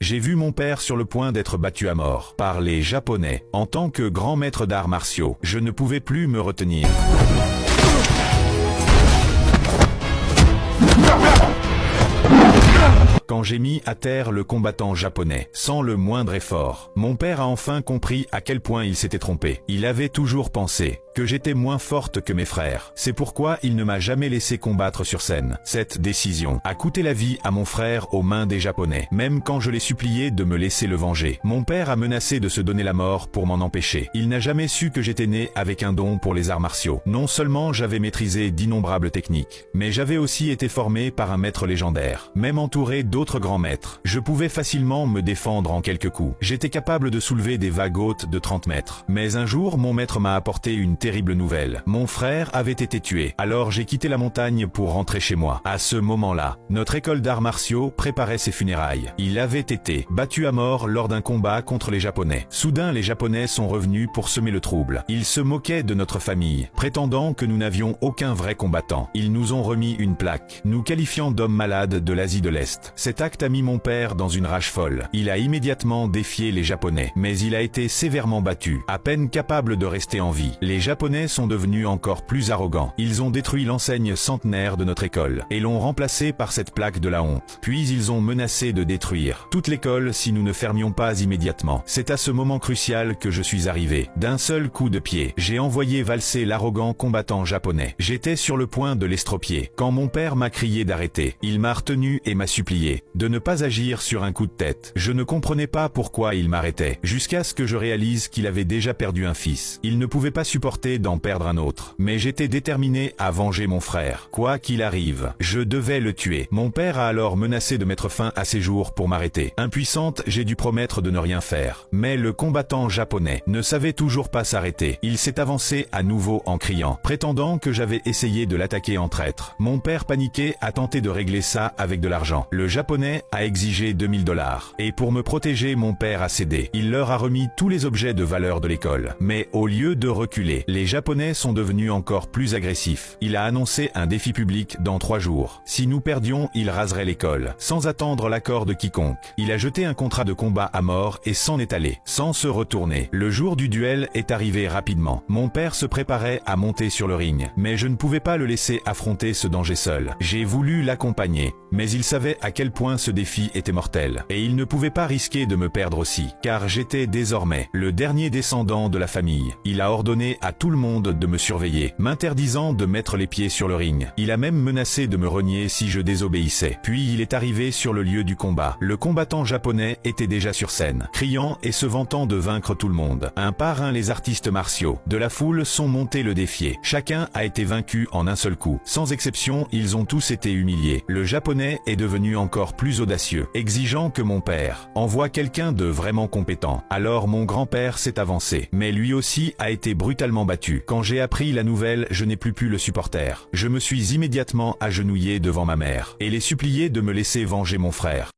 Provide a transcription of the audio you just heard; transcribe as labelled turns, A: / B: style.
A: J'ai vu mon père sur le point d'être battu à mort par les Japonais. En tant que grand maître d'arts martiaux, je ne pouvais plus me retenir. Quand j'ai mis à terre le combattant japonais, sans le moindre effort, mon père a enfin compris à quel point il s'était trompé. Il avait toujours pensé que j'étais moins forte que mes frères. C'est pourquoi il ne m'a jamais laissé combattre sur scène. Cette décision a coûté la vie à mon frère aux mains des Japonais, même quand je l'ai supplié de me laisser le venger. Mon père a menacé de se donner la mort pour m'en empêcher. Il n'a jamais su que j'étais né avec un don pour les arts martiaux. Non seulement j'avais maîtrisé d'innombrables techniques, mais j'avais aussi été formé par un maître légendaire. Même entouré d'autres grands maîtres, je pouvais facilement me défendre en quelques coups. J'étais capable de soulever des vagues hautes de 30 mètres. Mais un jour, mon maître m'a apporté une terrible nouvelle. Mon frère avait été tué. Alors j'ai quitté la montagne pour rentrer chez moi. À ce moment-là, notre école d'arts martiaux préparait ses funérailles. Il avait été battu à mort lors d'un combat contre les Japonais. Soudain, les Japonais sont revenus pour semer le trouble. Ils se moquaient de notre famille, prétendant que nous n'avions aucun vrai combattant. Ils nous ont remis une plaque, nous qualifiant d'hommes malades de l'Asie de l'Est. Cet acte a mis mon père dans une rage folle. Il a immédiatement défié les Japonais, mais il a été sévèrement battu. À peine capable de rester en vie, les Japonais sont devenus encore plus arrogants. Ils ont détruit l'enseigne centenaire de notre école et l'ont remplacée par cette plaque de la honte. Puis ils ont menacé de détruire toute l'école si nous ne fermions pas immédiatement. C'est à ce moment crucial que je suis arrivé. D'un seul coup de pied, j'ai envoyé valser l'arrogant combattant japonais. J'étais sur le point de l'estropier quand mon père m'a crié d'arrêter. Il m'a retenu et m'a supplié de ne pas agir sur un coup de tête. Je ne comprenais pas pourquoi il m'arrêtait, jusqu'à ce que je réalise qu'il avait déjà perdu un fils. Il ne pouvait pas supporter d'en perdre un autre. Mais j'étais déterminé à venger mon frère. Quoi qu'il arrive, je devais le tuer. Mon père a alors menacé de mettre fin à ses jours pour m'arrêter. Impuissante, j'ai dû promettre de ne rien faire. Mais le combattant japonais ne savait toujours pas s'arrêter. Il s'est avancé à nouveau en criant, prétendant que j'avais essayé de l'attaquer en traître. Mon père paniqué a tenté de régler ça avec de l'argent. Le japonais a exigé 2000 $. Et pour me protéger, mon père a cédé. Il leur a remis tous les objets de valeur de l'école. Mais au lieu de reculer, les Japonais sont devenus encore plus agressifs. Il a annoncé un défi public dans 3 jours. Si nous perdions, il raserait l'école, sans attendre l'accord de quiconque. Il a jeté un contrat de combat à mort et s'en est allé, sans se retourner. Le jour du duel est arrivé rapidement. Mon père se préparait à monter sur le ring, mais je ne pouvais pas le laisser affronter ce danger seul. J'ai voulu l'accompagner, mais il savait à quel point ce défi était mortel, et il ne pouvait pas risquer de me perdre aussi, car j'étais désormais le dernier descendant de la famille. Il a ordonné à tout le monde de me surveiller, m'interdisant de mettre les pieds sur le ring. Il a même menacé de me renier si je désobéissais. Puis il est arrivé sur le lieu du combat. Le combattant japonais était déjà sur scène, criant et se vantant de vaincre tout le monde. Un par un, les artistes martiaux de la foule sont montés le défier. Chacun a été vaincu en un seul coup. Sans exception, ils ont tous été humiliés. Le japonais est devenu encore plus audacieux, exigeant que mon père envoie quelqu'un de vraiment compétent. Alors mon grand-père s'est avancé, mais lui aussi a été brutalement battu. Quand j'ai appris la nouvelle, je n'ai plus pu le supporter. Je me suis immédiatement agenouillé devant ma mère et l'ai supplié de me laisser venger mon frère.